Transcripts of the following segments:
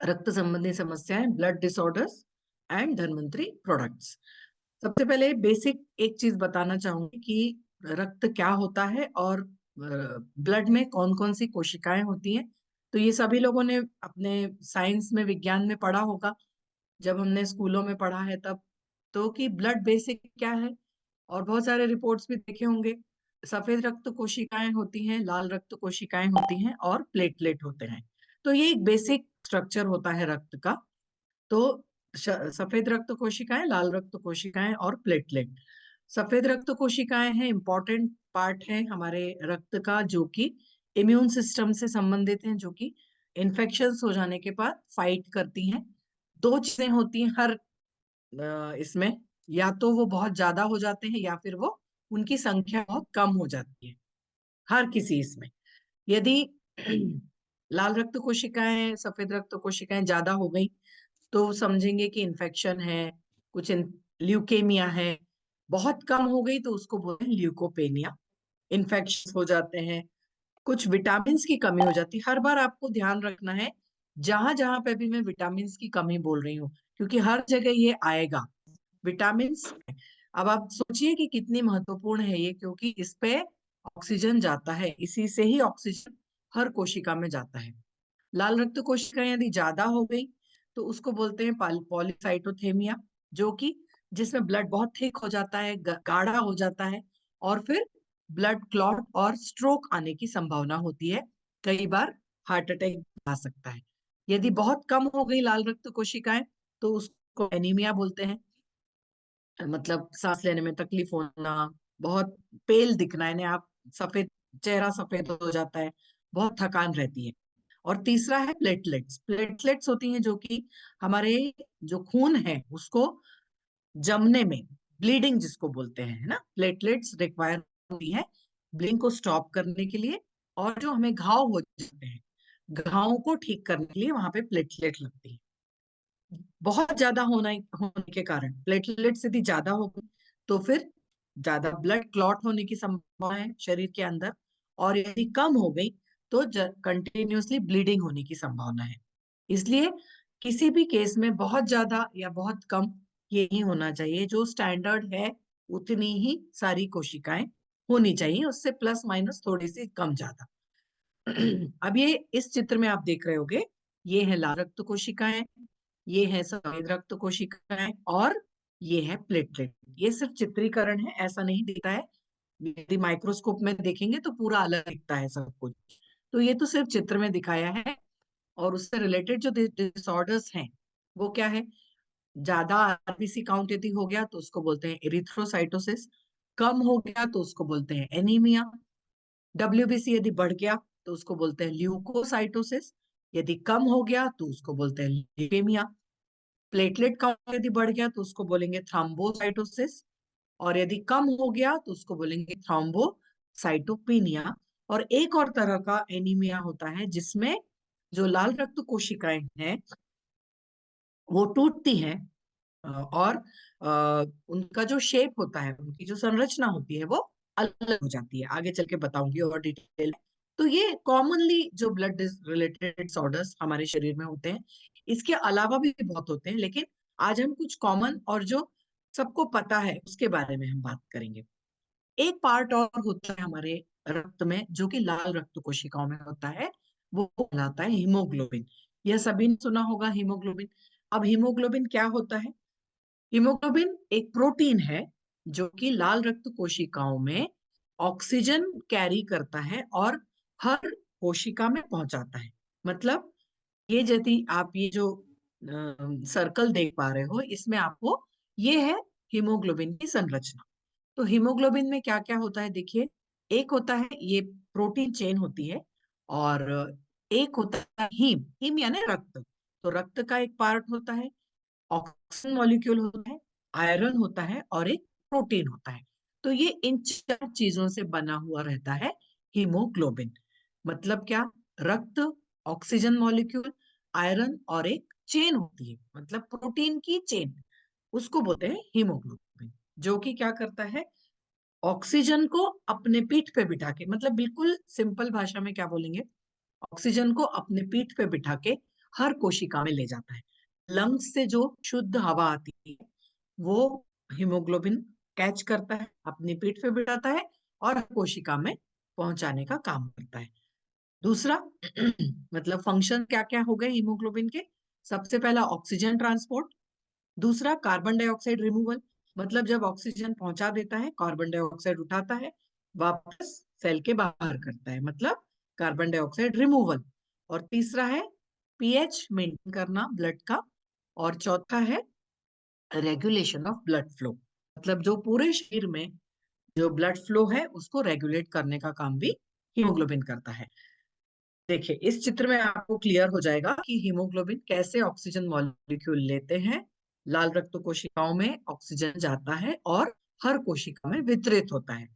रक्त संबंधी समस्याएं, blood disorders and Dhanvantari products. सबसे पहले बेसिक एक चीज बताना चाहूंगी कि रक्त क्या होता है और ब्लड में कौन कौन सी कोशिकाएं होती हैं। तो ये सभी लोगों ने अपने साइंस में, विज्ञान में पढ़ा होगा, जब हमने स्कूलों में पढ़ा है तब। तो कि ब्लड बेसिक क्या है, और बहुत सारे रिपोर्ट्स भी देखे होंगे। सफेद रक्त कोशिकाएं होती हैं, लाल रक्त कोशिकाएं होती हैं और प्लेटलेट होते हैं। तो ये एक बेसिक स्ट्रक्चर होता है रक्त का। तो सफेद रक्त कोशिकाएं, लाल रक्त कोशिकाएं और प्लेटलेट। सफेद रक्त कोशिकाएं हैं, इंपॉर्टेंट पार्ट है हमारे रक्त का, जो कि इम्यून सिस्टम से संबंधित हैं, जो कि इन्फेक्शंस हो जाने के बाद फाइट करती हैं। दो चीजें होती हैं हर इसमें, या तो वो बहुत ज्यादा हो जाते हैं या फिर वो उनकी संख्या बहुत कम हो जाती है हर किसी इसमें। यदि लाल रक्त कोशिकाएं, सफेद रक्त कोशिकाएं ज्यादा हो गई तो समझेंगे कि इन्फेक्शन है, कुछ ल्यूकेमिया है। बहुत कम हो गई तो उसको बोलते हैं ल्यूकोपेनिया, इन्फेक्शन हो जाते हैं। कुछ विटामिन की कमी हो जाती है। हर बार आपको ध्यान रखना है, जहां जहां पे भी मैं विटामिन की कमी बोल रही हूँ, क्योंकि हर जगह ये आएगा विटामिन। अब आप सोचिए कि कितनी महत्वपूर्ण है ये, क्योंकि इस पे ऑक्सीजन जाता है, इसी से ही ऑक्सीजन हर कोशिका में जाता है। लाल रक्त कोशिकाएं यदि ज्यादा हो गई तो उसको बोलते हैं पॉलीसाइटोथेमिया, जो कि जिसमें ब्लड बहुत थिक हो जाता है, गाढ़ा हो जाता है, और फिर ब्लड क्लॉट और स्ट्रोक आने की संभावना होती है। कई बार हार्ट अटैक आ सकता है। यदि बहुत कम हो गई लाल रक्त कोशिकाएं तो उसको एनीमिया बोलते हैं। मतलब सांस लेने में तकलीफ होना, बहुत पेल दिखना, यानी आप सफेद, चेहरा सफेद हो जाता है, बहुत थकान रहती है। और तीसरा है प्लेटलेट्स। प्लेटलेट्स होती हैं जो कि हमारे जो खून है उसको जमने में, ब्लीडिंग जिसको बोलते हैं, है ना, प्लेटलेट्स रिक्वायर होती है ब्लीडिंग को स्टॉप करने के लिए। और जो हमें घाव हो जाते हैं, घावों को ठीक करने के लिए वहां पे प्लेटलेट लगती है। बहुत ज्यादा होने के कारण, प्लेटलेट्स यदि ज्यादा हो गई तो फिर ज्यादा ब्लड क्लॉट होने की संभावना है शरीर के अंदर। और यदि कम हो गई तो कंटिन्यूअसली ब्लीडिंग होने की संभावना है। इसलिए किसी भी केस में बहुत ज्यादा या बहुत कम ये नहीं होना चाहिए। जो स्टैंडर्ड है उतनी ही सारी कोशिकाएं होनी चाहिए, उससे प्लस माइनस थोड़ी सी कम ज्यादा। अब ये इस चित्र में आप देख रहे होगे, ये है लाल रक्त कोशिकाएं, ये है सफेद रक्त कोशिकाएं, और ये है प्लेटलेट। ये सिर्फ चित्रीकरण है, ऐसा नहीं दिखता है। यदि माइक्रोस्कोप में देखेंगे तो पूरा अलग दिखता है सब कुछ। तो ये तो सिर्फ चित्र में दिखाया है। और उससे रिलेटेड जो डिसऑर्डर्स हैं वो क्या है? ज्यादा आरबीसी काउंट यदि हो गया तो उसको बोलते हैं एरिथ्रोसाइटोसिस, कम हो गया तो उसको बोलते हैं एनीमिया। डब्ल्यूबीसी यदि बढ़ गया तो उसको बोलते हैं ल्यूकोसाइटोसिस, यदि कम हो गया तो उसको बोलते हैं ल्यूकेमिया। प्लेटलेट काउंट यदि बढ़ गया तो उसको बोलेंगे थ्रोम्बोसाइटोसिस, और यदि कम हो गया तो उसको बोलेंगे थ्रोम्बोसाइटोपिनिया। और एक और तरह का एनीमिया होता है जिसमें जो लाल रक्त कोशिकाएं हैं वो टूटती हैं, और उनका जो शेप होता है, उनकी जो संरचना होती है वो अलग हो जाती है। आगे चल के बताऊंगी और डिटेल। तो ये कॉमनली जो ब्लड रिलेटेड डिसऑर्डर्स हमारे शरीर में होते हैं। इसके अलावा भी बहुत होते हैं, लेकिन आज हम कुछ कॉमन और जो सबको पता है उसके बारे में हम बात करेंगे। एक पार्ट और होता है हमारे रक्त में जो कि लाल रक्त कोशिकाओं में होता है, वो कहलाता है हीमोग्लोबिन। यह सभी ने सुना होगा, हीमोग्लोबिन। अब हीमोग्लोबिन क्या होता है? हीमोग्लोबिन एक प्रोटीन है जो कि लाल रक्त कोशिकाओं में ऑक्सीजन कैरी करता है और हर कोशिका में पहुंचाता है। मतलब ये यदि आप ये जो सर्कल देख पा रहे हो, इसमें आपको ये है हीमोग्लोबिन की संरचना। तो हीमोग्लोबिन में क्या क्या होता है देखिए। एक होता है, ये प्रोटीन चेन होती है, और एक होता है हीम। हीम यानी रक्त। तो रक्त का एक पार्ट होता है, ऑक्सीजन मॉलिक्यूल होता है, आयरन होता है, और एक प्रोटीन होता है। तो ये इन चार चीजों से बना हुआ रहता है हीमोग्लोबिन। मतलब क्या? रक्त, ऑक्सीजन मॉलिक्यूल, आयरन, और एक चेन होती है, मतलब प्रोटीन की चेन, उसको बोलते हैं हीमोग्लोबिन। जो कि क्या करता है? ऑक्सीजन को अपने पीठ पे बिठा के, मतलब बिल्कुल सिंपल भाषा में क्या बोलेंगे, ऑक्सीजन को अपने पीठ पे बिठा के हर कोशिका में ले जाता है। लंग्स से जो शुद्ध हवा आती है वो हीमोग्लोबिन कैच करता है, अपनी पीठ पे बिठाता है और हर कोशिका में पहुंचाने का काम करता है। दूसरा मतलब फंक्शन क्या क्या हो गए हीमोग्लोबिन के? सबसे पहला ऑक्सीजन ट्रांसपोर्ट, दूसरा कार्बन डाइऑक्साइड रिमूवल, मतलब जब ऑक्सीजन पहुंचा देता है कार्बन डाइऑक्साइड उठाता है वापस सेल के बाहर करता है, मतलब कार्बन डाइऑक्साइड रिमूवल। और तीसरा है पीएच मेंटेन करना ब्लड का, और चौथा है रेगुलेशन ऑफ ब्लड फ्लो, मतलब जो पूरे शरीर में जो ब्लड फ्लो है उसको रेगुलेट करने का काम भी हीमोग्लोबिन करता है। देखिए इस चित्र में आपको क्लियर हो जाएगा कि हीमोग्लोबिन कैसे ऑक्सीजन मॉलिक्यूल लेते हैं, लाल रक्त कोशिकाओं में ऑक्सीजन जाता है और हर कोशिका में वितरित होता है।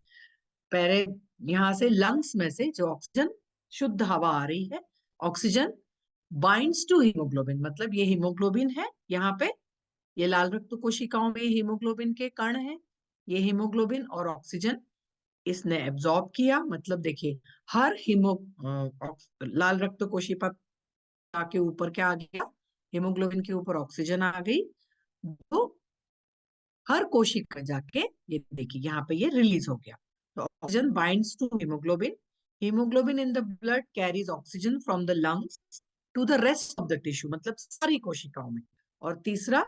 पहले यहाँ से लंग्स में से जो ऑक्सीजन शुद्ध हवा आ रही है, ऑक्सीजन बाइंड्स टू हीमोग्लोबिन, मतलब ये हीमोग्लोबिन है यहाँ पे, ये लाल रक्त कोशिकाओं में हीमोग्लोबिन के कण हैं, ये हीमोग्लोबिन और ऑक्सीजन इसने एब्जॉर्ब किया, मतलब देखिए हर लाल रक्त कोशिका के ऊपर क्या आ गया, हीमोग्लोबिन के ऊपर ऑक्सीजन आ गई, जो हर कोशिका जाके ये देखिए यहाँ पे ये रिलीज हो गया। तो oxygen binds to haemoglobin, haemoglobin in the blood carries oxygen from the lungs to the rest of the tissue, मतलब सारी कोशिकाओं में। और तीसरा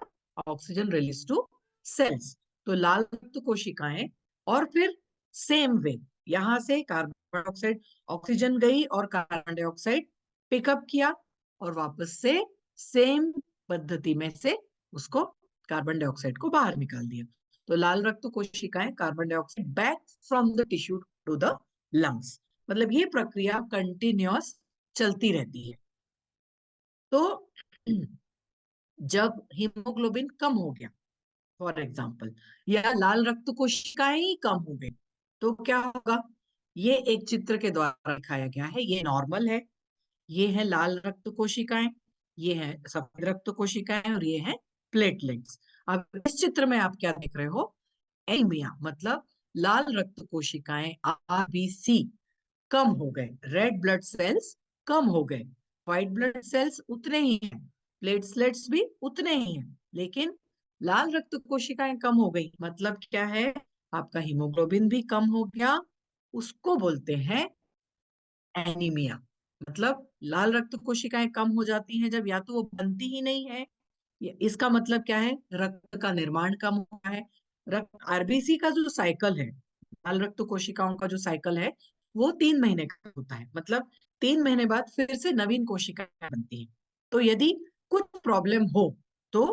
ऑक्सीजन रिलीज टू सेल्स, तो लाल रक्त कोशिकाएं, और फिर सेम वे यहां से कार्बन डाइऑक्साइड, ऑक्सीजन गई और कार्बन डाइऑक्साइड पिकअप किया और वापस से सेम पद्धति में से उसको कार्बन डाइऑक्साइड को बाहर निकाल दिया। तो लाल रक्त कोशिकाएं carbon dioxide back from the tissue to the lungs, मतलब ये प्रक्रिया कंटिन्यूअस चलती रहती है। तो जब हीमोग्लोबिन कम हो गया फॉर एग्जाम्पल, या लाल रक्त कोशिकाएं ही कम हो गई, तो क्या होगा? ये एक चित्र के द्वारा दिखाया गया है, ये नॉर्मल है, ये है लाल रक्त कोशिकाएं, ये है सफेद रक्त कोशिकाएं और ये है प्लेटलेट्स। अब इस चित्र में आप क्या देख रहे हो? एनीमिया, मतलब लाल रक्त कोशिकाएं आरबीसी कम हो गए, रेड ब्लड सेल्स कम हो गए, व्हाइट ब्लड सेल्स उतने ही हैं, प्लेटलेट्स भी उतने ही हैं, लेकिन लाल रक्त कोशिकाएं कम हो गई, मतलब क्या है? आपका हीमोग्लोबिन भी कम हो गया, उसको बोलते हैं एनीमिया। मतलब लाल रक्त कोशिकाएं कम हो जाती हैं जब या तो वो बनती ही नहीं है, इसका मतलब क्या है? रक्त का निर्माण कम हुआ है। रक्त आरबीसी का जो साइकिल है, लाल रक्त कोशिकाओं का जो साइकिल है, वो 3 महीने का होता है, मतलब 3 महीने बाद फिर से नवीन कोशिकाएं बनती हैं। तो यदि कुछ प्रॉब्लम हो तो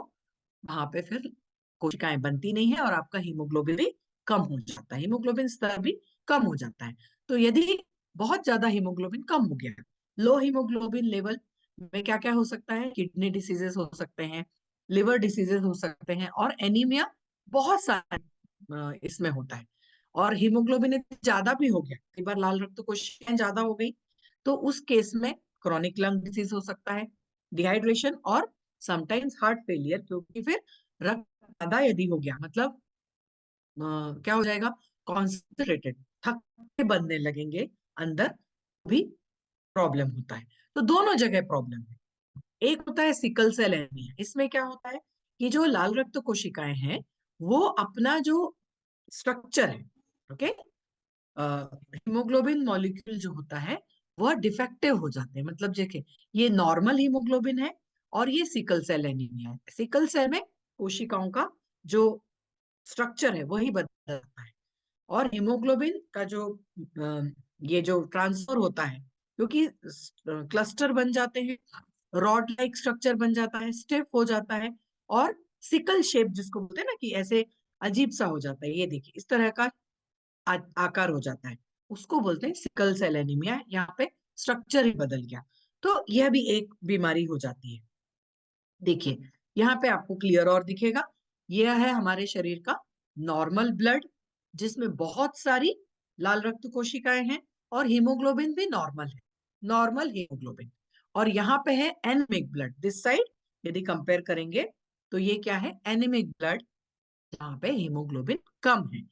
वहां पे फिर कोशिकाएं बनती नहीं है और आपका हीमोग्लोबिन भी कम हो जाता है, हीमोग्लोबिन स्तर भी कम हो जाता है। तो यदि बहुत ज्यादा हीमोग्लोबिन कम हो गया, लो हीमोग्लोबिन लेवल में क्या क्या हो सकता है? किडनी डिसीजेस हो सकते हैं, लिवर डिसीजेस हो सकते हैं, और एनीमिया बहुत सारे इसमें होता है। और हीमोग्लोबिन इतना ज्यादा भी हो गया, कई बार लाल रक्त कोशिकाएं ज्यादा हो गई, तो उस केस में क्रॉनिक लंग डिसीज हो सकता है, डिहाइड्रेशन और समटाइम्स हार्ट फेलियर, क्योंकि फिर रक्त ज्यादा यदि हो गया, मतलब क्या हो जाएगा? कॉन्सेंट्रेटेड, थक्के बनने लगेंगे अंदर, भी प्रॉब्लम होता है। तो दोनों जगह प्रॉब्लम है। एक होता है सिकल सेल एनीमिया, इसमें क्या होता है कि जो लाल रक्त कोशिकाएं हैं वो अपना जो स्ट्रक्चर है, ओके, हीमोग्लोबिन मॉलिक्यूल जो होता है वह डिफेक्टिव हो जाते हैं, मतलब देखिए ये नॉर्मल हीमोग्लोबिन है और ये सिकल सेल एनीमिया है। सिकल सेल में कोशिकाओं का जो स्ट्रक्चर है वही बदल जाता है, और हीमोग्लोबिन का जो ये जो ट्रांसफर होता है, क्योंकि क्लस्टर बन जाते हैं, रॉड लाइक स्ट्रक्चर बन जाता है, स्टिफ हो जाता है, और सिकल शेप जिसको बोलते हैं ना कि ऐसे अजीब सा हो जाता है, ये देखिए इस तरह का आकार हो जाता है, उसको बोलते हैं सिकल सेल एनीमिया। यहाँ पे स्ट्रक्चर ही बदल गया, तो यह भी एक बीमारी हो जाती है। देखिए यहाँ पे आपको क्लियर और दिखेगा, यह है हमारे शरीर का नॉर्मल ब्लड, जिसमें बहुत सारी लाल रक्त कोशिकाएं हैं और हीमोग्लोबिन भी नॉर्मल है, नॉर्मल हीमोग्लोबिन। और यहाँ पे है एनीमिक ब्लड दिस साइड, यदि कंपेयर करेंगे तो ये क्या है? एनीमिक ब्लड, जहाँ पे हीमोग्लोबिन कम है,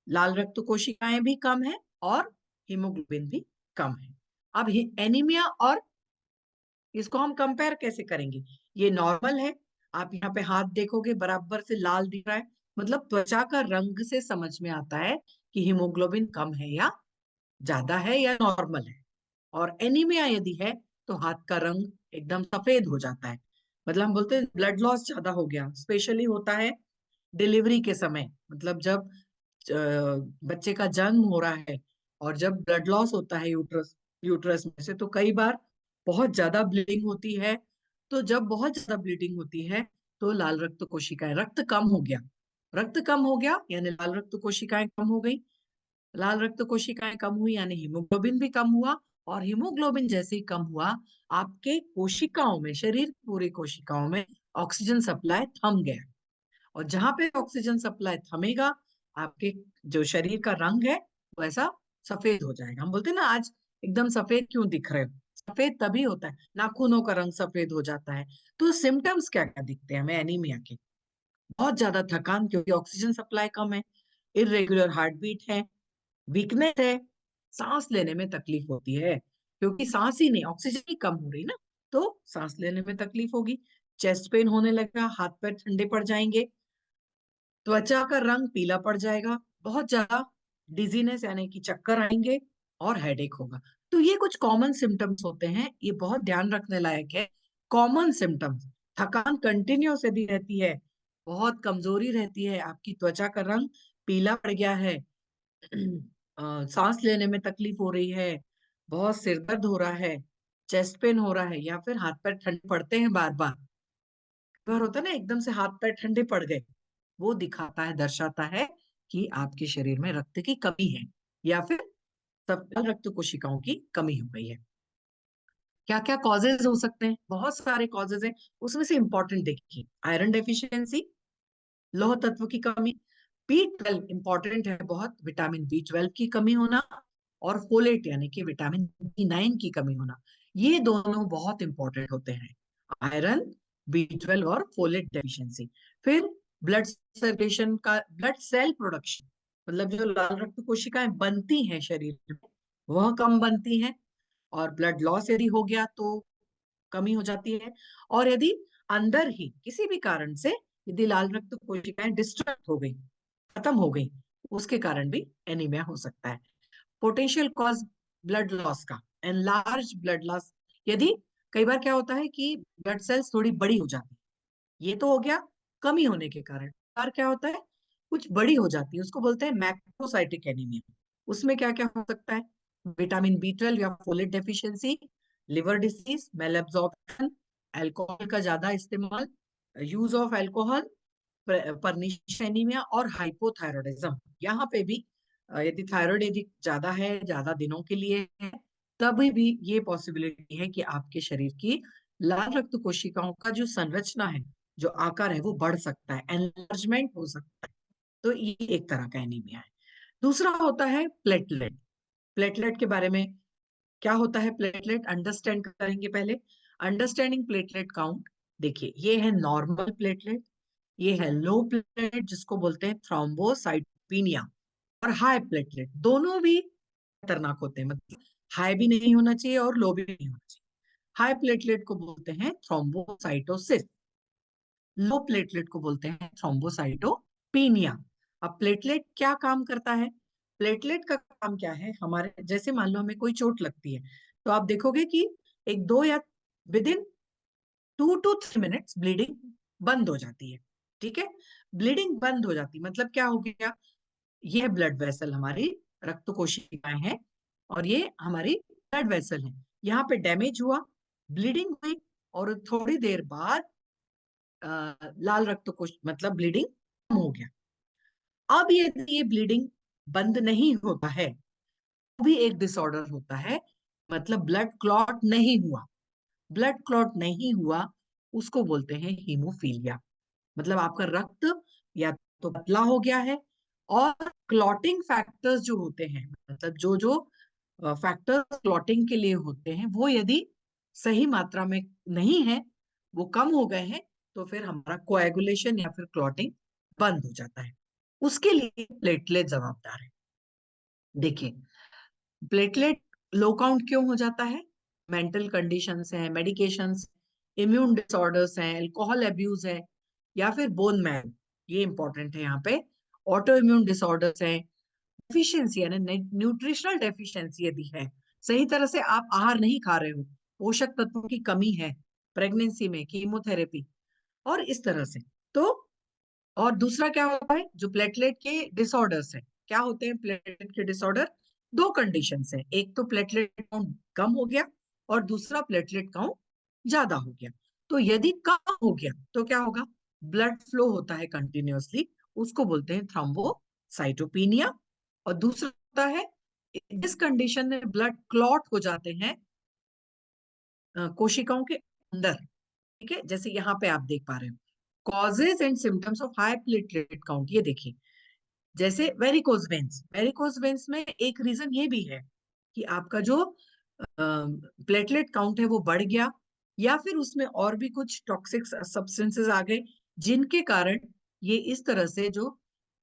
लाल रक्त कोशिकाएं भी कम है और हीमोग्लोबिन भी कम है। अब एनीमिया और इसको हम कंपेयर कैसे करेंगे? ये नॉर्मल है, आप यहाँ पे हाथ देखोगे बराबर से लाल दिख रहा है, मतलब त्वचा का रंग से समझ में आता है कि हीमोग्लोबिन कम है या ज्यादा है या नॉर्मल है। और एनीमिया यदि है तो हाथ का रंग एकदम सफेद हो जाता है, मतलब हम बोलते हैं ब्लड लॉस ज्यादा हो गया। स्पेशली होता है डिलीवरी के समय, मतलब जब बच्चे का जन्म हो रहा है और जब ब्लड लॉस होता है यूट्रस यूट्रस में से, तो कई बार बहुत ज्यादा ब्लीडिंग होती है। तो जब बहुत ज्यादा ब्लीडिंग होती है तो लाल रक्त कोशिकाएं, रक्त कम हो गया, रक्त कम हो गया यानी लाल रक्त कोशिकाएं कम हो गई। लाल रक्त कोशिकाएं कम हुई यानी हीमोग्लोबिन भी कम हुआ। और हीमोग्लोबिन जैसे ही कम हुआ, आपके कोशिकाओं में, शरीर की पूरी कोशिकाओं में ऑक्सीजन सप्लाई थम गया। और जहां पे ऑक्सीजन सप्लाई थमेगा, आपके जो शरीर का रंग है वो ऐसा सफेद हो जाएगा। हम बोलते हैं ना आज एकदम सफेद क्यों दिख रहे हो, सफेद तभी होता है, नाखूनों का रंग सफेद हो जाता है। तो सिम्टम्स क्या क्या दिखते हैं हमें एनीमिया के? बहुत ज्यादा थकान, क्योंकि ऑक्सीजन सप्लाई कम है, इरेगुलर हार्ट बीट है, वीकनेस है, सांस लेने में तकलीफ होती है, क्योंकि सांस ही नहीं, ऑक्सीजन ही कम हो रही ना, तो सांस लेने में तकलीफ होगी। चेस्ट पेन होने लगेगा, हाथ पैर ठंडे पड़ जाएंगे, त्वचा का रंग पीला पड़ जाएगा, बहुत ज्यादा डिजीनेस यानी कि चक्कर आएंगे और हेडेक होगा। तो ये कुछ कॉमन सिम्टम्स होते हैं, ये बहुत ध्यान रखने लायक है। कॉमन सिम्टम्स, थकान कंटिन्यूस यदि रहती है, बहुत कमजोरी रहती है, आपकी त्वचा का रंग पीला पड़ गया है, सांस लेने में तकलीफ हो रही है, बहुत सिर दर्द हो रहा है, चेस्ट पेन हो रहा है, या फिर हाथ पैर ठंडे पड़ते हैं बार बार, बार होता है ना एकदम से हाथ पैर ठंडे पड़ गए, वो दिखाता है, दर्शाता है कि आपके शरीर में रक्त की कमी है, या फिर सबल रक्त कोशिकाओं की कमी हो गई है। क्या क्या कॉजेज हो सकते हैं? बहुत सारे कॉजेज हैं, उसमें से इंपॉर्टेंट देखिए, आयरन डेफिशिएंसी, लौह तत्व की कमी, B12 इंपॉर्टेंट है बहुत, विटामिन B12 की कमी होना, और फोलेट यानी कि विटामिन B9 की कमी होना, ये दोनों बहुत इंपॉर्टेंट होते हैं, आयरन, B12 और फोलेट डेफिशिएंसी। फिर ब्लड सर्कुलेशन का, ब्लड सेल प्रोडक्शन, मतलब जो लाल रक्त कोशिकाएं बनती हैं शरीर में, वह कम बनती हैं, और ब्लड लॉस यदि हो गया तो कमी हो जाती है। और यदि अंदर ही किसी भी कारण से यदि लाल रक्त कोशिकाएं डिस्ट्रक्ट हो गई, खत्म हो गई, उसके कारण भी एनीमिया हो सकता है। पोटेंशियल कॉज ब्लड लॉस का, एनलार्ज ब्लड लॉस, यदि कई बार क्या होता है कि ब्लड सेल्स थोड़ी बड़ी हो जाती है, ये तो हो गया कमी होने के कारण। और क्या होता है, कुछ बड़ी हो जाती है, उसको बोलते हैं मैक्रोसाइटिक एनीमिया। उसमें क्या क्या हो सकता है? विटामिन B12 या folate deficiency, liver disease, mal absorption, alcohol का ज्यादा इस्तेमाल, use of alcohol, pernicious anaemia, और हाइपोथायरॉयडिज्म। यहाँ पे भी यदि थायराइड यदि ज्यादा है, ज्यादा दिनों के लिए है, तभी भी ये पॉसिबिलिटी है कि आपके शरीर की लाल रक्त कोशिकाओं का जो संरचना है, जो आकार है, वो बढ़ सकता है, एनलार्जमेंट हो सकता है। तो ये एक तरह का एनीमिया है। दूसरा होता है प्लेटलेट। प्लेटलेट के बारे में क्या होता है? प्लेटलेट अंडरस्टैंड करेंगे पहले। अंडरस्टैंडिंग प्लेटलेट काउंट, देखिए ये है नॉर्मल प्लेटलेट, ये है लो प्लेटलेट जिसको बोलते हैं थ्रोम्बोसाइटोपिनिया, और हाई प्लेटलेट, दोनों भी खतरनाक होते हैं, मतलब हाई भी नहीं होना चाहिए और लो भी नहीं होना चाहिए। हाई प्लेटलेट को बोलते हैं थ्रोम्बोसाइटोसिस, लो प्लेटलेट को बोलते हैं थ्रोम्बोसाइटोपिनिया। अब प्लेटलेट क्या काम करता है? प्लेटलेट का काम क्या है? हमारे जैसे मान लो हमें कोई चोट लगती है, तो आप देखोगे कि एक दो या with in 2 to 3 minutes bleeding बंद हो जाती है। ठीक है, ब्लीडिंग बंद हो जाती, मतलब क्या हो गया, ये है ब्लड वेसल, हमारी रक्त कोशिकाएं हैं, और ये हमारी ब्लड वेसल है, यहाँ पे डैमेज हुआ, ब्लीडिंग हुई, और थोड़ी देर बाद लाल रक्त कोश मतलब ब्लीडिंग कम हो गया। अब यदि ये ब्लीडिंग बंद नहीं होता है, तो भी एक डिसऑर्डर होता है, मतलब ब्लड क्लॉट नहीं हुआ, ब्लड क्लॉट नहीं हुआ, उसको बोलते हैं हीमोफीलिया। मतलब आपका रक्त या तो पतला हो गया है, और क्लॉटिंग फैक्टर्स जो होते हैं, मतलब जो जो फैक्टर्स क्लॉटिंग के लिए होते हैं, वो यदि सही मात्रा में नहीं है, वो कम हो गए हैं, तो फिर हमारा कोएगुलेशन या फिर क्लॉटिंग बंद हो जाता है। उसके लिए प्लेटलेट जवाबदार है। देखिए, प्लेटलेट लो काउंट क्यों हो जाता है? मेंटल कंडीशंस हैं, मेडिकेशंस, इम्यून डिसऑर्डर्स हैं, अल्कोहल अब्यूज है, या फिर बोन मैरो, ये इंपॉर्टेंट है यहाँ पे, ऑटो इम्यून डिसऑर्डर्स हैं, डेफिशिएंसी यानी न्यूट्रिशनल डेफिशिएंसी यदि है, सही तरह से आप आहार नहीं खा रहे हो, पोषक तत्वों की कमी है, प्रेगनेंसी में कीमोथेरेपी और इस तरह से। तो और दूसरा क्या होता है, जो प्लेटलेट के डिसऑर्डर्स है, क्या होते हैं प्लेटलेट के डिसऑर्डर? दो कंडीशन है, एक तो प्लेटलेट काउंट कम हो गया और दूसरा प्लेटलेट काउंट ज्यादा हो गया। तो यदि कम हो गया तो क्या होगा? ब्लड फ्लो होता है कंटिन्यूअसली, उसको बोलते हैं थ्रोम्बोसाइटोपिनिया। और दूसरा होता है, जिस कंडीशन में ब्लड क्लॉट हो जाते हैं कोशिकाओं के अंदर, ठीक है, जैसे यहाँ पे आप देख पा रहे हो, causes and symptoms of high platelet count, ये देखिए, जैसे वेरिकोज वेन्स में एक रीजन ये भी है कि आपका जो प्लेटलेट काउंट है वो बढ़ गया, या फिर उसमें और भी कुछ टॉक्सिक सब्सटेंसेस आ गए जिनके कारण ये इस तरह से जो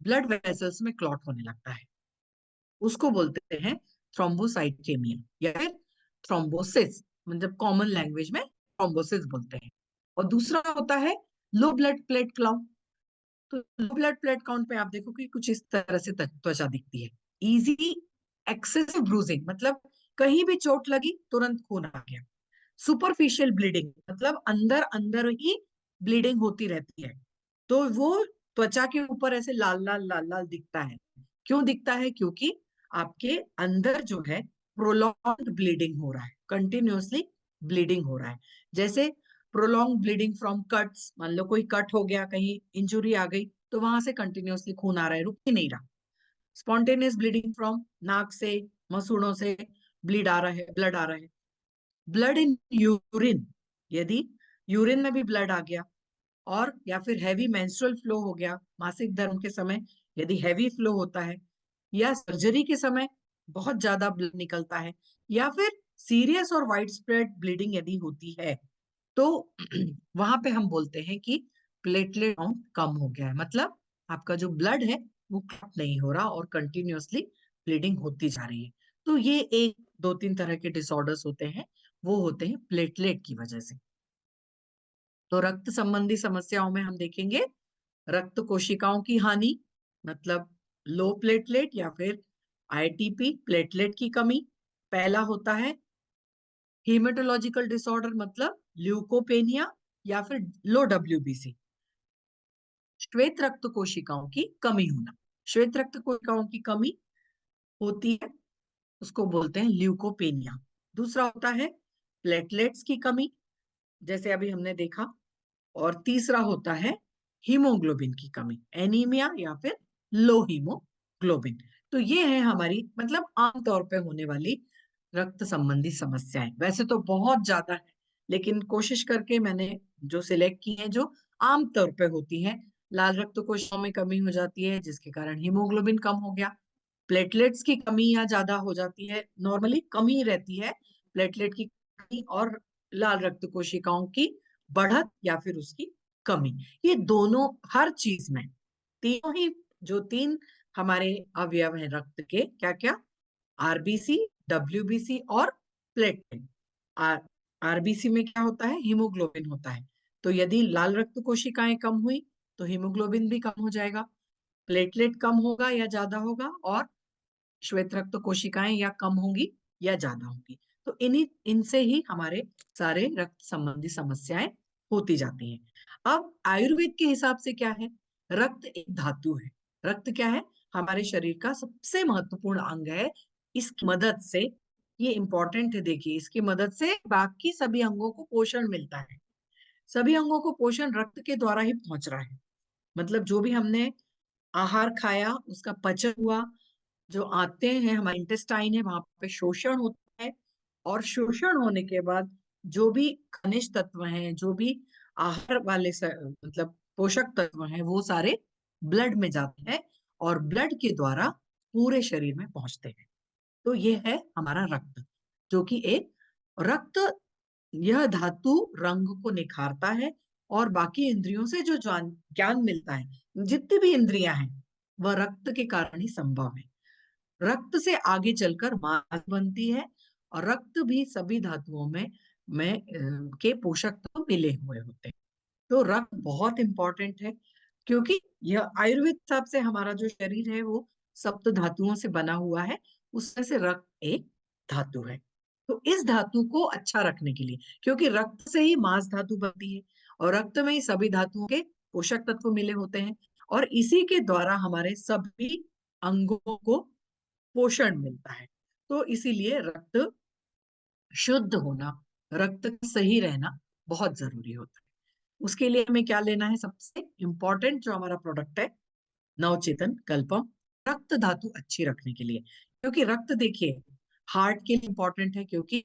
ब्लड वेसल्स में क्लॉट होने लगता है, उसको बोलते हैं थ्रोम्बोसाइटेमिया या फिर थ्रोम्बोसिस, मतलब कॉमन लैंग्वेज में थ्रोम्बोसिस बोलते हैं। और दूसरा होता है लो ब्लड प्लेट काउंट। तो लो ब्लड प्लेट काउंट पे आप देखो कि कुछ इस तरह से त्वचा दिखती है, इजी एक्सेसिव ब्रूजिंग, मतलब कहीं भी चोट लगी तुरंत खून आ गया, सुपरफिशियल ब्लीडिंग, मतलब अंदर अंदर ही ब्लीडिंग होती रहती है, तो वो त्वचा के ऊपर ऐसे लाल लाल लाल लाल दिखता है। क्यों दिखता है? क्योंकि आपके अंदर जो है प्रोलॉन्ग ब्लीडिंग हो रहा है, कंटिन्यूअसली ब्लीडिंग हो रहा है। जैसे प्रोलॉन्ग ब्लीडिंग फ्रॉम कट्स, मान लो कोई कट हो गया, कहीं इंजुरी आ गई, तो वहां से कंटिन्यूअसली खून आ रहा है, रुक ही नहीं रहा। स्पॉन्टेनियस ब्लीडिंग फ्रॉम नाक से, मसूड़ों से ब्लड आ रहा है। ब्लड इन यूरिन, यदि यूरिन में भी ब्लड आ गया, और या फिर हैवी मेंस्ट्रुअल फ्लो हो गया, मासिक धर्म के समय यदि हैवी फ्लो होता है, या सर्जरी के समय बहुत ज्यादा ब्लड निकलता है, या फिर सीरियस और वाइड स्प्रेड ब्लीडिंग यदि होती है, तो वहां पे हम बोलते हैं कि प्लेटलेट काउंट कम हो गया है, मतलब आपका जो ब्लड है वो कट नहीं हो रहा और कंटिन्यूअसली ब्लीडिंग होती जा रही है। तो ये एक दो तीन तरह के डिसऑर्डर्स होते हैं, वो होते हैं प्लेटलेट की वजह से। तो रक्त संबंधी समस्याओं में हम देखेंगे रक्त कोशिकाओं की हानि, मतलब लो प्लेटलेट या फिर आईटीपी, प्लेटलेट की कमी। पहला होता है हीमेटोलॉजिकल डिसऑर्डर, मतलब ल्यूकोपेनिया या फिर लो डब्ल्यूबीसी, श्वेत रक्त कोशिकाओं की कमी होना। श्वेत रक्त कोशिकाओं की कमी होती है, उसको बोलते हैं ल्यूकोपेनिया। दूसरा होता है प्लेटलेट्स की कमी, जैसे अभी हमने देखा। और तीसरा होता है हीमोग्लोबिन की कमी, एनीमिया या फिर लो हीमोग्लोबिन। तो ये है हमारी, मतलब आमतौर पे होने वाली रक्त संबंधी समस्याएं। वैसे तो बहुत ज्यादा है, लेकिन कोशिश करके मैंने जो सिलेक्ट की है जो आमतौर पे होती हैं। लाल रक्त कोशिकाओं में कमी हो जाती है जिसके कारण हीमोग्लोबिन कम हो गया, प्लेटलेट्स की कमी या ज्यादा हो जाती है, नॉर्मली कमी रहती है प्लेटलेट की कमी, और लाल रक्त कोशिकाओं की बढ़त या फिर उसकी कमी। ये दोनों हर चीज में, तीनों ही, जो तीन हमारे अवयव हैं रक्त के, क्या क्या? आरबीसी, डब्ल्यूबीसी और प्लेटलेट। आर आरबीसी में क्या होता है? हीमोग्लोबिन होता है। तो यदि लाल रक्त कोशिकाएं कम हुई तो हीमोग्लोबिन भी कम हो जाएगा, प्लेटलेट कम होगा या ज्यादा होगा, और श्वेत रक्त कोशिकाएं या कम होंगी या ज्यादा होंगी। तो इन्हीं इनसे ही हमारे सारे रक्त संबंधी समस्याएं होती जाती हैं। अब आयुर्वेद के हिसाब से क्या है? रक्त एक धातु है। रक्त क्या है? हमारे शरीर का सबसे महत्वपूर्ण अंग है। इसकी मदद से, ये इंपॉर्टेंट है, देखिए, इसकी मदद से बाकी सभी अंगों को पोषण मिलता है। सभी अंगों को पोषण रक्त के द्वारा ही पहुंच रहा है, मतलब जो भी हमने आहार खाया उसका पचन हुआ, जो आते हैं हमारे इंटेस्टाइन है वहां पे शोषण होता है, और शोषण होने के बाद जो भी खनिज तत्व हैं, जो भी आहार वाले मतलब पोषक तत्व हैं, वो सारे ब्लड में जाते हैं और ब्लड के द्वारा पूरे शरीर में पहुंचते हैं। तो ये है हमारा रक्त, जो कि एक रक्त, यह धातु रंग को निखारता है, और बाकी इंद्रियों से जो ज्ञान मिलता है, जितनी भी इंद्रियां हैं, वह रक्त के कारण ही संभव है। रक्त से आगे चलकर मांस बनती है, और रक्त भी सभी धातुओं में के पोषक तत्व मिले हुए होते हैं। तो रक्त बहुत इंपॉर्टेंट है, क्योंकि यह आयुर्वेद हिसाब से हमारा जो शरीर है वो सप्त धातुओं से बना हुआ है, उसमें से रक्त एक धातु है। तो इस धातु को अच्छा रखने के लिए, क्योंकि रक्त से ही मांस धातु बनती है और रक्त में ही सभी धातुओं के पोषक तत्व मिले होते हैं, और इसी के द्वारा हमारे सभी अंगों को पोषण मिलता है। तो इसीलिए रक्त शुद्ध होना, रक्त का सही रहना बहुत जरूरी होता है। उसके लिए हमें क्या लेना है? सबसे इंपॉर्टेंट जो हमारा प्रोडक्ट है, नवचेतन कल्पम, रक्त धातु अच्छी रखने के लिए। क्योंकि रक्त देखिए हार्ट के लिए इंपॉर्टेंट है, क्योंकि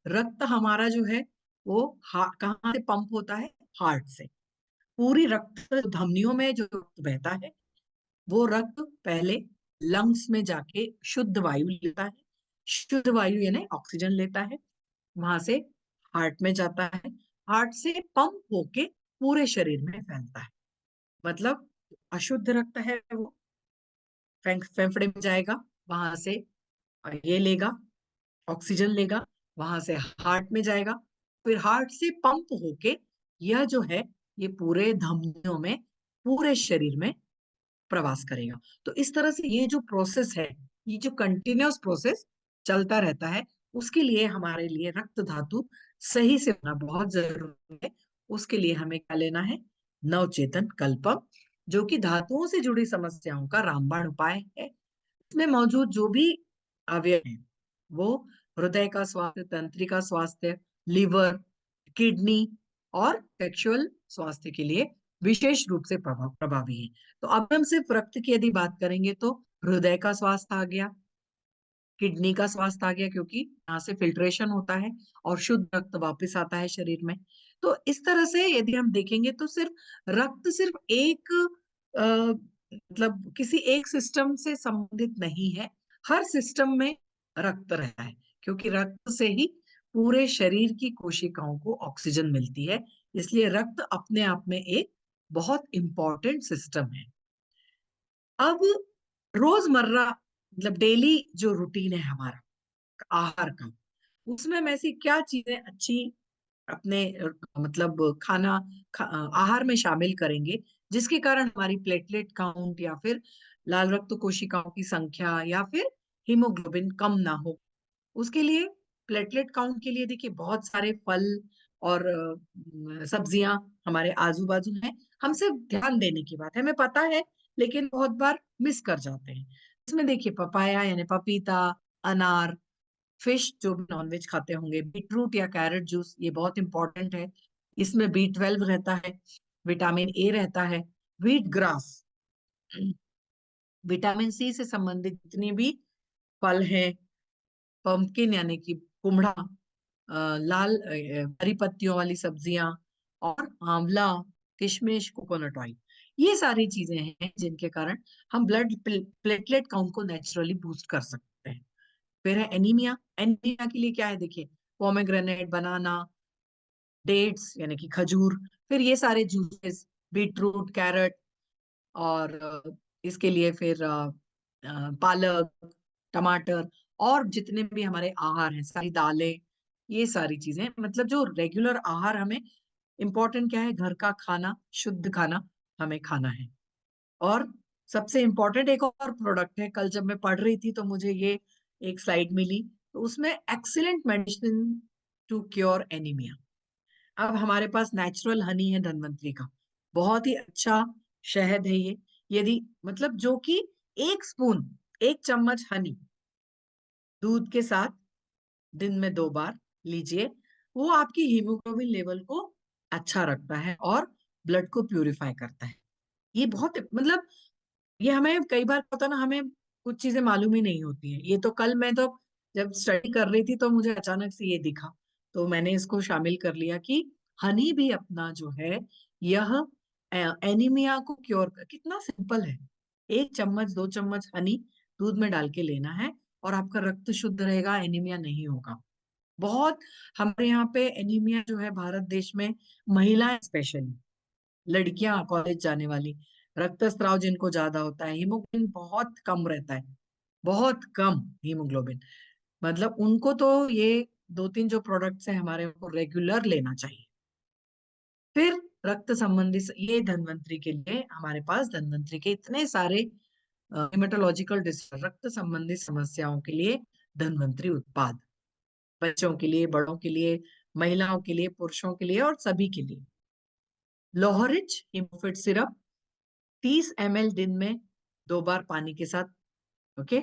रक्त हमारा जो है वो कहाँ से पंप होता है? हार्ट से। पूरी रक्त धमनियों में जो रक्त बहता है, वो रक्त पहले लंग्स में जाके शुद्ध वायु लेता है, शुद्ध वायु यानी ऑक्सीजन लेता है, वहां से हार्ट में जाता है, हार्ट से पंप होके पूरे शरीर में फैलता है। मतलब अशुद्ध रक्त है वो फेफड़े में जाएगा, वहां से ये लेगा, ऑक्सीजन लेगा, वहां से हार्ट में जाएगा, फिर हार्ट से पंप होके यह जो है ये पूरे धमनियों में, पूरे शरीर में प्रवास करेगा। तो इस तरह से ये जो प्रोसेस है, ये जो कंटिन्यूअस प्रोसेस चलता रहता है, उसके लिए हमारे लिए रक्त धातु सही से होना बहुत जरूरी है। उसके लिए हमें क्या लेना है? नवचेतन कल्पम, जो कि धातुओं से जुड़ी समस्याओं का रामबाण उपाय है। इसमें मौजूद जो भी अवयव है वो हृदय का स्वास्थ्य, तंत्रिका स्वास्थ्य, लिवर, किडनी और सेक्सुअल स्वास्थ्य के लिए विशेष रूप से प्रभावी है। तो अब हम सिर्फ रक्त की यदि बात करेंगे तो हृदय का स्वास्थ्य आ गया, किडनी का स्वास्थ्य आ गया, क्योंकि यहाँ से फिल्ट्रेशन होता है और शुद्ध रक्त वापस आता है शरीर में। तो इस तरह से यदि हम देखेंगे तो सिर्फ रक्त सिर्फ एक मतलब किसी एक सिस्टम से संबंधित नहीं है, हर सिस्टम में रक्त रहता है, क्योंकि रक्त से ही पूरे शरीर की कोशिकाओं को ऑक्सीजन मिलती है। इसलिए रक्त अपने आप में एक बहुत इंपॉर्टेंट सिस्टम है। अब रोजमर्रा मतलब डेली जो रूटीन है हमारा आहार का, उसमें हम ऐसी क्या चीजें अच्छी अपने मतलब आहार में शामिल करेंगे जिसके कारण हमारी प्लेटलेट काउंट या फिर लाल रक्त कोशिकाओं की संख्या या फिर हीमोग्लोबिन कम ना हो। उसके लिए प्लेटलेट काउंट के लिए देखिए बहुत सारे फल और सब्जियां हमारे आजू बाजू हैं। हमसे ध्यान देने की बात है, हमें पता है लेकिन बहुत बार मिस कर जाते हैं। इसमें देखिए पपाया यानी पपीता, अनार, फिश जो भी नॉनवेज खाते होंगे, बीटरूट या कैरेट जूस ये बहुत इंपॉर्टेंट है। इसमें B12 रहता है, विटामिन ए रहता है, व्हीट ग्रास, विटामिन सी से संबंधित जितनी भी फल हैं, पंपकिन यानी कि कुमड़ा, लाल हरी पत्तियों वाली सब्जियां, और आंवला, किशमिश, कोकोनट ऑयल, ये सारी चीजें हैं जिनके कारण हम ब्लड प्लेटलेट काउंट को नेचुरली बूस्ट कर सकते हैं। फिर है एनीमिया। एनीमिया के लिए क्या है? देखिए पोमेग्रेनेट, बनाना, डेट्स यानी कि खजूर, फिर ये सारे जूसेस, बीटरूट, कैरेट, और इसके लिए फिर पालक, टमाटर, और जितने भी हमारे आहार हैं, सारी दालें, ये सारी चीजें, मतलब जो रेगुलर आहार हमें इम्पोर्टेंट क्या है? घर का खाना, शुद्ध खाना हमें खाना है। और सबसे इम्पोर्टेंट एक और प्रोडक्ट है, कल जब मैं पढ़ रही थी तो मुझे ये एक स्लाइड मिली, तो उसमें excellent medicine to cure anaemia. अब हमारे पास नेचुरल हनी है धन्वंतरी का, बहुत ही अच्छा शहद है ये। यदि मतलब जो कि एक स्पून, एक चम्मच हनी दूध के साथ दिन में 2 बार लीजिए, वो आपकी हीमोग्लोबिन लेवल को अच्छा रखता है और ब्लड को प्यूरिफाई करता है। ये बहुत मतलब ये हमें कई बार पता ना, हमें कुछ चीजें मालूम ही नहीं होती हैं। ये तो कल मैं तो जब स्टडी कर रही थी तो मुझे अचानक से ये दिखा, तो मैंने इसको शामिल कर लिया कि हनी भी अपना जो है यह एनीमिया को क्योर कर, कितना सिंपल है। 1 चम्मच 2 चम्मच हनी दूध में डाल के लेना है और आपका रक्त शुद्ध रहेगा, एनीमिया नहीं होगा। बहुत हमारे यहाँ पे एनीमिया जो है भारत देश में, महिलाएं स्पेशली, लड़कियां कॉलेज जाने वाली, रक्तस्राव जिनको ज्यादा होता है, हीमोग्लोबिन बहुत कम रहता है, बहुत कम हीमोग्लोबिन, मतलब उनको तो ये 2-3 जो प्रोडक्ट्स हैं हमारे, उनको रेगुलर लेना चाहिए। फिर रक्त संबंधी ये धन्वंतरी के लिए हमारे पास धन्वंतरी के इतने सारे हेमेटोलॉजिकल डिसऑर्डर, रक्त संबंधी समस्याओं के लिए धन्वंतरी उत्पाद, बच्चों के लिए, बड़ों के लिए, महिलाओं के लिए, पुरुषों के लिए और सभी के लिए। लोहरिच हिमोफिट सिरप 30 ml दिन में 2 बार पानी के साथ। ओके।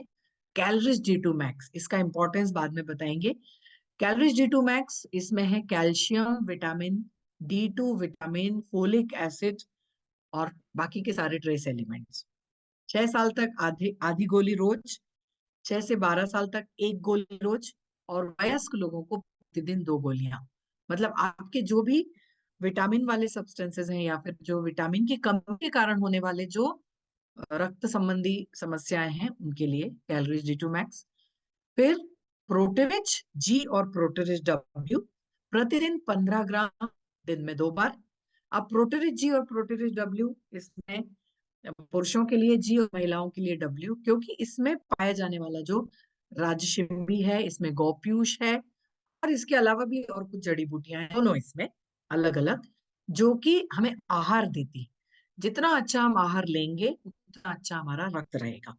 कैलोरीज D2 मैक्स, इसका इंपॉर्टेंस बाद में बताएंगे। कैलोरीज D2 मैक्स, इसमें है calcium, vitamin D2, vitamin, folic acid और बाकी के सारे ट्रेस एलिमेंट्स। 6 साल तक आधी आधी गोली रोज, 6 से 12 साल तक 1 गोली रोज, और वयस्क लोगों को प्रतिदिन 2 गोलियां। मतलब आपके जो भी विटामिन वाले सब्सटेंसेस हैं या फिर जो विटामिन की कमी के कारण होने वाले जो रक्त संबंधी समस्याएं हैं, उनके लिए कैलोरीज D2 मैक्स। फिर प्रोटीरिच जी और प्रोटीरिच डब्ल्यू प्रतिदिन 15 ग्राम, दिन में 2 बार। अब प्रोटीरिच जी और प्रोटीरिच डब्ल्यू, इसमें पुरुषों के लिए जी और महिलाओं के लिए डब्ल्यू, क्योंकि इसमें पाया जाने वाला जो राजशिंबी है, इसमें गौप्यूष है, और इसके अलावा भी और कुछ जड़ी बूटियां हैं, दोनों इसमें अलग अलग, जो कि हमें आहार देती है। जितना अच्छा हम आहार लेंगे उतना अच्छा हमारा रक्त रहेगा।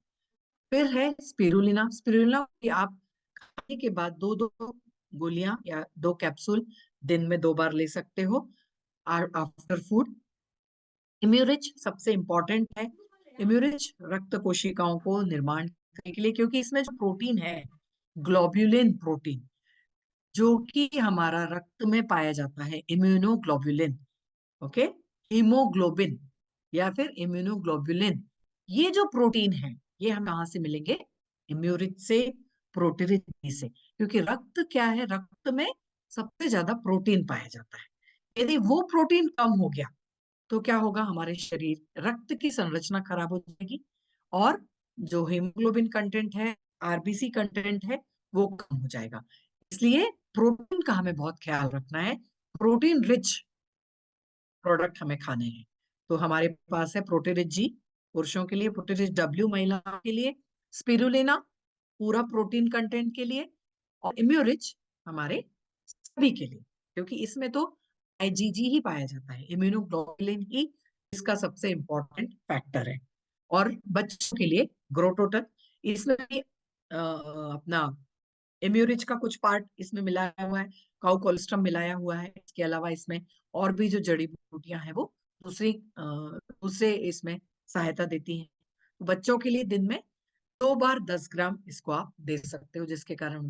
फिर है स्पिरुलिना। स्पिरुलिना की आप खाने के बाद 2-2 गोलियां या 2 कैप्सूल दिन में 2 बार ले सकते हो आफ्टर फूड। इम्यूरिच सबसे इंपॉर्टेंट है। इम्यूरिच रक्त कोशिकाओं को निर्माण करने के लिए, क्योंकि इसमें जो प्रोटीन है, ग्लोब्युलिन प्रोटीन, जो कि हमारा रक्त में पाया जाता है, इम्यूनोग्लोबुलिन। ओके। हीमोग्लोबिन या फिर इम्यूनोग्लोबुलिन, ये जो प्रोटीन है, ये हम कहाँ से मिलेंगे? इम्यूरिच से, प्रोटीरिच से। क्योंकि रक्त क्या है, रक्त में सबसे ज्यादा प्रोटीन पाया जाता है। यदि वो प्रोटीन कम हो गया तो क्या होगा? हमारे शरीर, रक्त की संरचना खराब हो जाएगी, और जो हीमोग्लोबिन कंटेंट है, आरबीसी कंटेंट है, वो कम हो जाएगा। इसलिए प्रोटीन का हमें बहुत ख्याल रखना है। प्रोटीन रिच प्रोडक्ट हमें खाने हैं। तो हमारे पास है प्रोटीरिच जी पुरुषों के लिए, प्रोटीरिच डब्ल्यू महिलाओं के लिए, स्पिरुलिना पूरा प्रोटीन कंटेंट के लिए, और इम्यूरिच हमारे सभी के लिए, क्योंकि इसमें तो आईजीजी ही पाया जाता है, इम्यूनोग्लोबुलिन ही इसका सबसे इंपॉर्टेंट फैक्टर है। और बच्चों के लिए ग्रोटोटन, इसमें भी अपना इम्यूरिच का कुछ पार्ट इसमें मिलाया हुआ है, काउ कोलेस्ट्रम मिलाया हुआ है। इसके अलावा इसमें और भी जो जड़ी बूटियां हैं वो दूसरे इसमें सहायता देती हैं। तो बच्चों के लिए दिन में 2 बार 10 ग्राम इसको आप दे सकते हो, जिसके कारण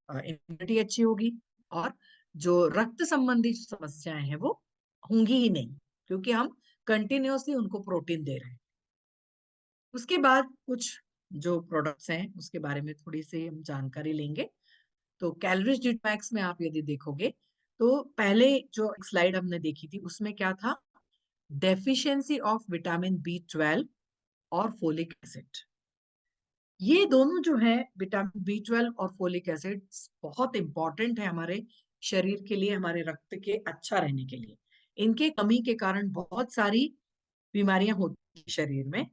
इम्यूनिटी अच्छी होगी, और जो रक्त संबंधी समस्याएं हैं वो होंगी ही नहीं, क्योंकि हम कंटिन्यूअसली उनको प्रोटीन दे रहे हैं। उसके बाद कुछ जो प्रोडक्ट्स हैं उसके बारे में थोड़ी सी हम जानकारी लेंगे। तो कैलोरीज डिटॉक्स में आप यदि देखोगे, तो पहले जो स्लाइड हमने देखी थी उसमें क्या था? डेफिशिएंसी ऑफ विटामिन B12 और फोलिक एसिड। ये दोनों जो है, विटामिन B12 और फोलिक एसिड, बहुत इंपॉर्टेंट है हमारे शरीर के लिए, हमारे रक्त के अच्छा रहने के लिए। इनके कमी के कारण बहुत सारी बीमारियां होती हैं शरीर में,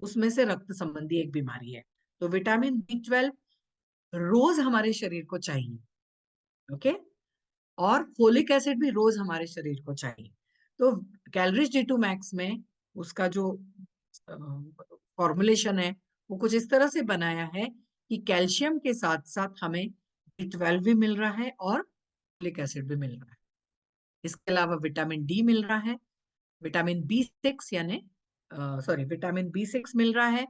उसमें से रक्त संबंधी एक बीमारी है। तो विटामिन B12 रोज हमारे शरीर को चाहिए। ओके। और फोलिक एसिड भी रोज हमारे शरीर को चाहिए। तो कैलोरीज D2 मैक्स में उसका जो फॉर्मुलेशन है, वो कुछ इस तरह से बनाया है कि कैल्शियम के साथ साथ हमें B12 भी मिल रहा है और फोलिक एसिड भी मिल रहा है। इसके अलावा विटामिन डी मिल रहा है, विटामिन B6 यानी विटामिन B6 मिल रहा है,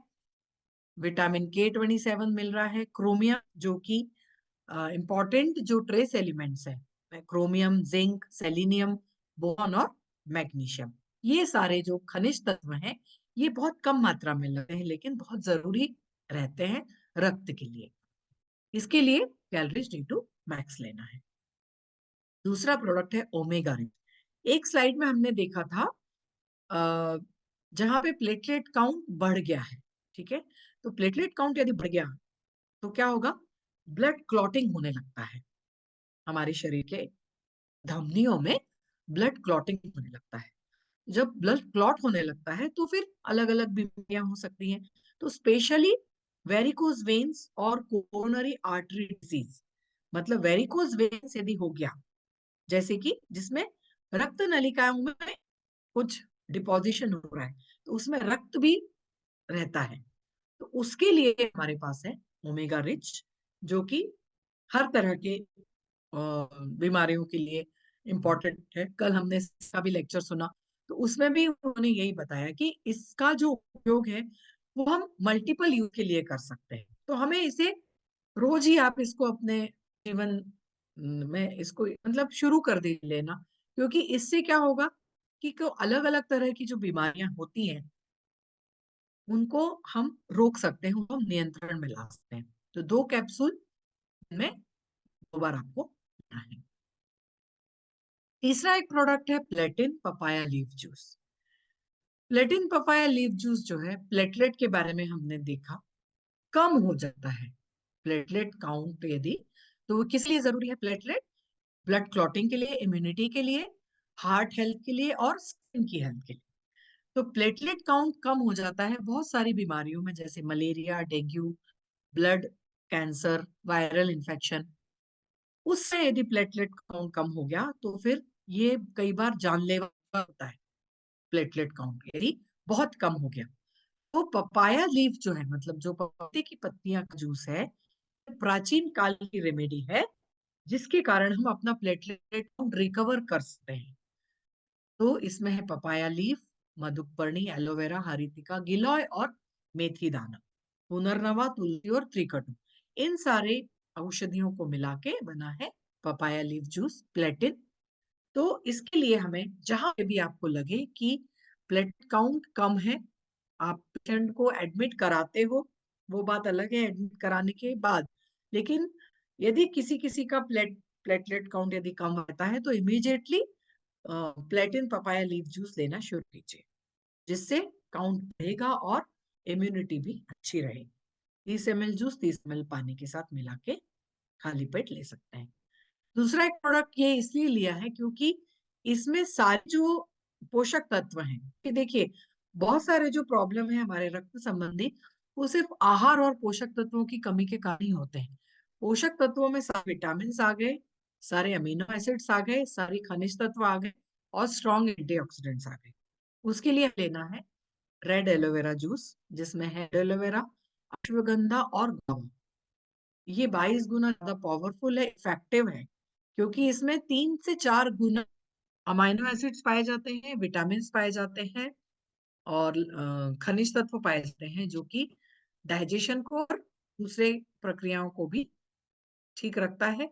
विटामिन K27 मिल रहा है, क्रोमियम जो कि इंपॉर्टेंट जो ट्रेस एलिमेंट्स हैं, क्रोमियम, जिंक, सेलिनियम, बोरॉन और मैग्नीशियम, ये सारे जो खनिज तत्व हैं, ये बहुत कम मात्रा में लगते हैं, लेकिन बहुत जरूरी रहते हैं रक्त के लिए। इसके लिए कैलोरीज D2 मैक्स लेना है। दूसरा प्रोडक्ट है ओमेगा रिच। एक स्लाइड में हमने देखा था जहां पे प्लेटलेट काउंट बढ़ गया है, ठीक है? तो प्लेटलेट काउंट यदि बढ़ गया तो क्या होगा? ब्लड क्लॉटिंग होने लगता है, हमारे शरीर के धमनियों में ब्लड क्लॉटिंग होने लगता है। जब ब्लड क्लॉट होने लगता है तो फिर अलग अलग बीमारियां हो सकती हैं। तो स्पेशली वेरिकोज वेन्स और कोरोनरी आर्टरी डिजीज, मतलब वेरिकोज वेन्स यदि हो गया, जैसे कि जिसमें रक्त नलिकाओं में कुछ डिपोजिशन हो रहा है, तो उसमें रक्त भी रहता है, तो उसके लिए हमारे पास है ओमेगा रिच, जो कि हर तरह के बीमारियों के लिए इम्पोर्टेंट है। कल हमने इसका भी लेक्चर सुना, तो उसमें भी उन्होंने यही बताया कि इसका जो उपयोग है वो हम मल्टीपल यूज के लिए कर सकते हैं। तो हमें इसे रोज ही आप इसको अपने जीवन में इसको मतलब शुरू कर दे लेना, क्योंकि इससे क्या होगा कि अलग अलग तरह की जो बीमारियां होती हैं उनको हम रोक सकते हैं, उनको हम नियंत्रण में ला सकते हैं। तो 2 कैप्सूल में 2 बार आपको लेना है। तीसरा एक प्रोडक्ट है प्लेटिन papaya leaf juice. प्लेटिन papaya leaf juice जो है, प्लेटलेट के बारे में हमने देखा कम हो जाता है प्लेटलेट काउंट यदि, तो वो किस लिए जरूरी है प्लेटलेट? ब्लड क्लॉटिंग के लिए, इम्यूनिटी के लिए, हार्ट हेल्थ के लिए और स्किन की हेल्थ के लिए। तो प्लेटलेट काउंट कम हो जाता है बहुत सारी बीमारियों में, जैसे malaria, dengue, blood cancer, viral infection. उससे यदि प्लेटलेट काउंट कम हो गया तो फिर ये कई बार जानलेवा होता है। प्लेटलेट काउंट यदि बहुत कम हो गया, तो पपाया लीफ जो है, मतलब जो पपीते की पत्तियां का जूस है, प्राचीन काल की रेमेडी है, जिसके कारण हम अपना प्लेटलेट काउंट रिकवर कर सकते हैं। तो इसमें है पपाया लीफ, मधुपर्णी, एलोवेरा, हरितिका, गिलॉय और मेथी दाना, पुनर्नवा, तुलसी और त्रिकटु। इन सारे औषधियों को मिला के बना है पपाया लीफ जूस प्लेटिन। तो इसके लिए हमें जहां पे भी आपको लगे कि प्लेटलेट काउंट कम है, आप पेशेंट को एडमिट कराते हो, वो बात अलग है एडमिट कराने के बाद, लेकिन यदि किसी किसी का प्लेटलेट काउंट यदि कम आता है तो इमीडिएटली प्लेटिन पपाया लीफ जूस लेना शुरू कीजिए, जिससे काउंट बढ़ेगा और इम्यूनिटी भी अच्छी रहेगी। 30 ml जूस 30 ml पानी के साथ मिला के खाली पेट ले सकते हैं। दूसरा एक प्रोडक्ट ये इसलिए लिया है क्योंकि इसमें सारे जो पोषक तत्व हैं, कि देखिए बहुत सारे जो प्रॉब्लम है हमारे रक्त संबंधी, वो सिर्फ आहार और पोषक तत्वों की कमी के कारण ही होते हैं। पोषक तत्वों में सारे विटामिन आ गए, सारे अमीनो एसिड्स आ गए, सारी खनिज तत्व आ गए और स्ट्रॉन्ग एंटीऑक्सीडेंट्स आ गए। उसके लिए लेना है रेड एलोवेरा जूस, जिसमें है एलोवेरा, अश्वगंधा और गुआवा। ये 22 गुना ज्यादा पावरफुल है, इफेक्टिव है, क्योंकि इसमें 3 से 4 गुना अमाइनो एसिड्स पाए जाते हैं, विटामिन पाए जाते हैं और खनिज तत्व पाए जाते हैं, जो कि डाइजेशन को और दूसरे प्रक्रियाओं को भी ठीक रखता है,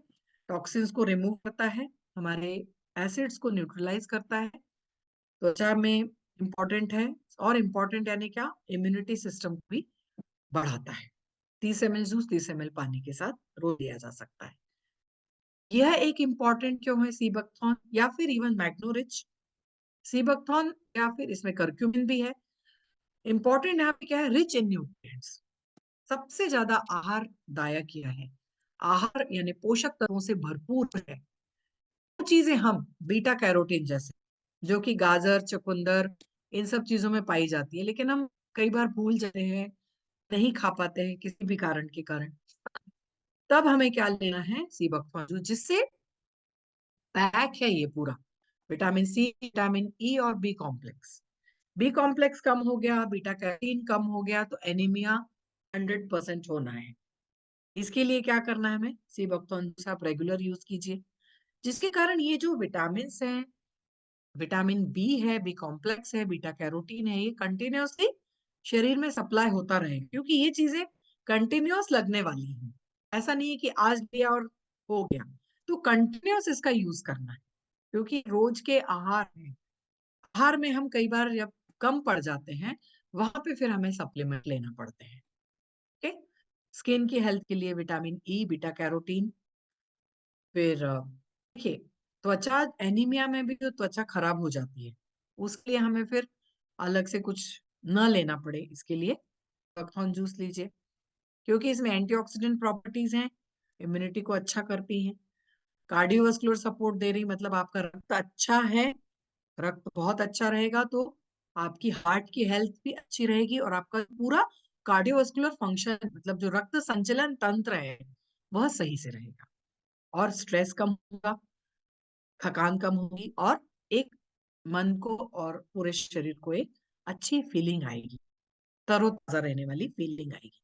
टॉक्सिन्स को रिमूव करता है, हमारे एसिड्स को न्यूट्रलाइज करता है, त्वचा में इम्पोर्टेंट है, और इम्पोर्टेंट यानी क्या, इम्यूनिटी सिस्टम को भी बढ़ाता है। 30 ml जूस 30 ml पानी के साथ रोज लिया जा सकता है। यह एक इम्पॉर्टेंट क्यों है सीबकथॉर्न या फिर इवन मैग्नोरिच? सीबकथॉर्न या फिर इसमें करक्यूमिन भी है। इम्पॉर्टेंट यहाँ पे क्या है, रिच इन न्यूट्रिएंट्स, सबसे ज्यादा आहार दायक यह है, आहार यानी पोषक तत्वों से भरपूर है। वो चीजें हम बीटा कैरोटीन जैसे, जो कि गाजर, चुकंदर, इन सब चीजों में पाई जाती है, लेकिन हम कई बार भूल जाते हैं, नहीं खा पाते हैं किसी भी कारण के कारण। तब हमें क्या लेना है, सीबकथॉर्न जूस, जिससे पैक है ये पूरा, विटामिन सी, विटामिन ई और बी कॉम्प्लेक्स। बी कॉम्प्लेक्स कम हो गया, बीटा कैरोटीन कम हो गया, तो एनीमिया 100% होना है। इसके लिए क्या करना है हमें, सीबकथॉर्न जूस आप रेगुलर यूज कीजिए, जिसके कारण ये जो विटामिन हैं, विटामिन बी है, बी कॉम्प्लेक्स है, बीटा कैरोटीन है, ये कंटिन्यूअसली शरीर में सप्लाई होता रहे, क्योंकि ये चीजें कंटिन्यूअस लगने वाली हैं। ऐसा नहीं है कि आज लिया और हो गया, तो कंटिन्यूअस इसका यूज करना है, क्योंकि रोज के आहार में, आहार में हम कई बार जब कम पड़ जाते हैं, वहां पे फिर हमें सप्लीमेंट लेना पड़ते हैं। ओके, स्किन की हेल्थ के लिए विटामिन ई, बीटा कैरोटीन। फिर देखिए, त्वचा एनीमिया में भी जो त्वचा खराब हो जाती है, उसके लिए हमें फिर अलग से कुछ न लेना पड़े, इसके लिए बकथॉर्न जूस लीजिए, क्योंकि इसमें एंटीऑक्सीडेंट प्रॉपर्टीज हैं, इम्यूनिटी को अच्छा करती हैं, कार्डियोवास्कुलर सपोर्ट दे रही, मतलब आपका रक्त अच्छा है, रक्त बहुत अच्छा रहेगा तो आपकी हार्ट की हेल्थ भी अच्छी रहेगी और आपका पूरा कार्डियोवास्कुलर फंक्शन मतलब जो रक्त संचलन तंत्र है वह सही से रहेगा और स्ट्रेस कम होगा, थकान कम होगी और एक मन को और पूरे शरीर को एक अच्छी फीलिंग आएगी, तरोताजा रहने वाली फीलिंग आएगी।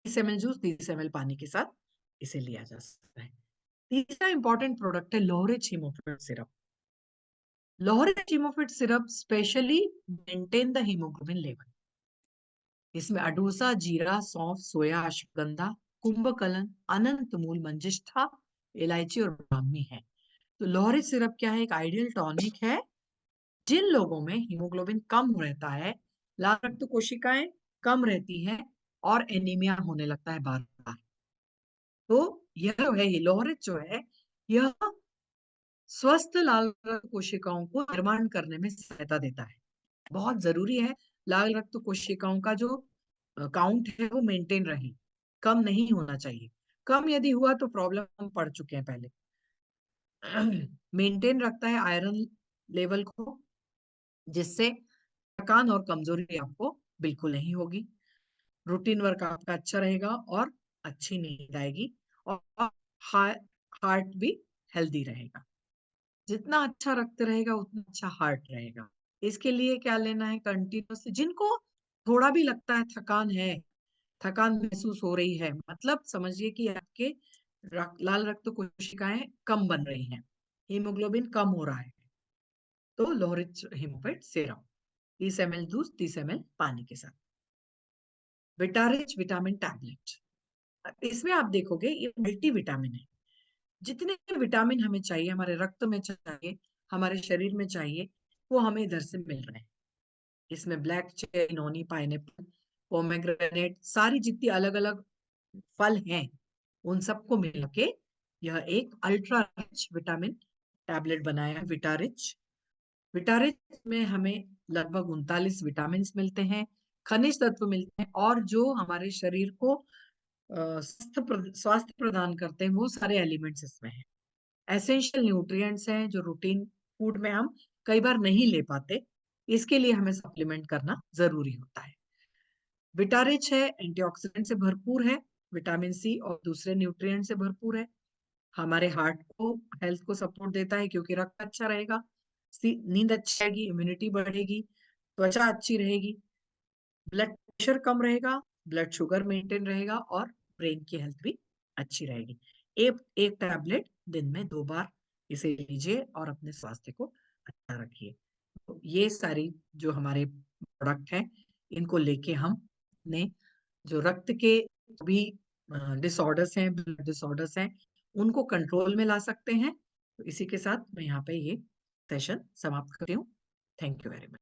30 ml जूस 30 ml पानी के साथ इसे लिया जा सकता है। तीसरा इंपॉर्टेंट प्रोडक्ट है Lohrich Hemophil syrup. Lohrich Hemophil syrup specially maintain the haemoglobin level. इसमें अडूसा, जीरा, सौंफ, सोया, अश्वगंधा, कुंभकलन, अनंत मूल, मंजिष्ठा, इलायची और ब्राह्मी है। तो लोहरिच सिरप क्या है? एक आइडियल टॉनिक है जिन लोगों में हीमोग्लोबिन कम रहता है, लाल रक्त कोशिकाएं कम रहती हैं और एनीमिया होने लगता है बार बार। तो यह जो है, ये लोहरिच जो है, यह स्वस्थ लाल रक्त कोशिकाओं को निर्माण करने में सहायता देता है। बहुत जरूरी है लाल रक्त कोशिकाओं का जो काउंट है वो मेंटेन रहे, कम नहीं होना चाहिए। कम यदि हुआ तो प्रॉब्लम हम पढ़ चुके हैं पहले। मेंटेन रखता है आयरन लेवल को, जिससे थकान और कमजोरी आपको बिल्कुल नहीं होगी। रूटीन वर्क आपका अच्छा रहेगा और अच्छी नींद आएगी और हार्ट भी हेल्दी रहेगा। जितना अच्छा रक्त रहेगा उतना अच्छा हार्ट रहेगा। इसके लिए क्या लेना है? कंटिन्यूसली जिनको थोड़ा भी लगता है थकान महसूस हो रही है, मतलब समझिए कि आपके लाल रक्त कोशिकाएं कम बन रही हैं, हीमोग्लोबिन कम हो रहा है, तो लोहरिच हीमोफिट सिरप 30 ml दूध 30 ml पानी के साथ। विटारिच विटामिन टैबलेट, इसमें आप देखोगे ये मल्टी विटामिन है। जितने भी विटामिन हमें चाहिए, हमारे रक्त में चाहिए, हमारे शरीर में चाहिए, वो हमें इधर से मिल रहे हैं। इसमें ब्लैक चेरी, नोनी, पाइनएप्पल, पोमेग्रेनेट, सारी जितनी अलग अलग फल हैं उन सबको मिला के यह एक अल्ट्रा रिच विटामिन टैबलेट बनाया है विटारिच। विटारिच में हमें लगभग 39 विटामिन मिलते हैं, खनिज तत्व मिलते हैं और जो हमारे शरीर को स्वास्थ्य प्रदान करते हैं वो सारे एलिमेंट्स इसमें हैं। एसेंशियल न्यूट्रिएंट्स हैं जो रूटीन फूड में हम कई बार नहीं ले पाते, इसके लिए हमें सप्लीमेंट करना जरूरी होता है। विटारिच है, एंटीऑक्सीडेंट से भरपूर है, विटामिन सी और दूसरे न्यूट्रिएंट से भरपूर है, हमारे हार्ट को हेल्थ को सपोर्ट देता है क्योंकि रक्त अच्छा रहेगा, नींद अच्छी आएगी, इम्यूनिटी बढ़ेगी, त्वचा अच्छी रहेगी, ब्लड प्रेशर कम रहेगा, ब्लड शुगर मेंटेन रहेगा और ब्रेन की हेल्थ भी अच्छी रहेगी। एक टैबलेट दिन में 2 बार इसे लीजिए और अपने स्वास्थ्य को अच्छा रखिए। तो ये सारी जो हमारे प्रोडक्ट हैं, इनको लेके हम ने जो रक्त के भी डिसऑर्डर्स हैं, ब्लड डिसऑर्डर्स हैं, उनको कंट्रोल में ला सकते हैं। तो इसी के साथ मैं यहाँ पे ये सेशन समाप्त करती हूँ। Thank you very much.